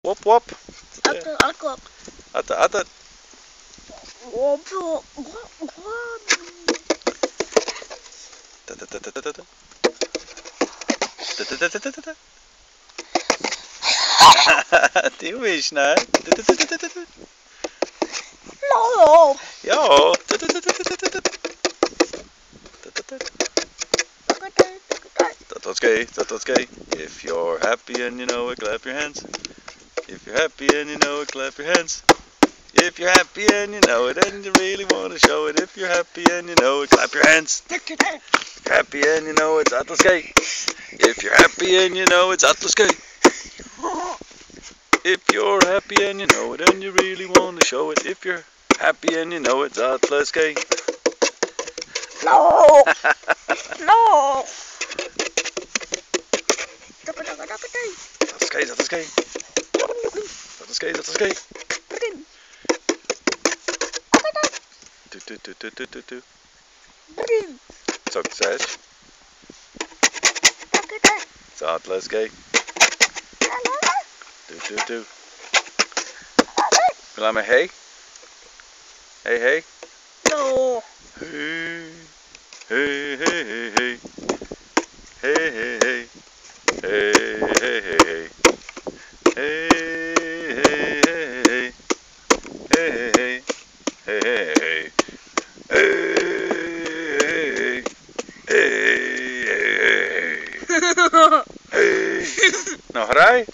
Wop wop. Atta. Atta. Wop. Du ist schnell. No. Ja. That's okay. If you're happy and you know it, clap your hands. If you're happy and you know it, clap your hands. If you're happy and you know it and you really want to show it. If you're happy and you know it, clap your hands. If you're happy and you know it's Atlaskei. If you're happy and you know it's Atlaskei. If you're happy and you know it and you really want to show it. If you're happy and you know it's Atlaskei. No. No. Atlaskei. Tu. Success. It's Atlaskei. Tu. Wil aan me hey? Hey. No. Hey. Nog rij?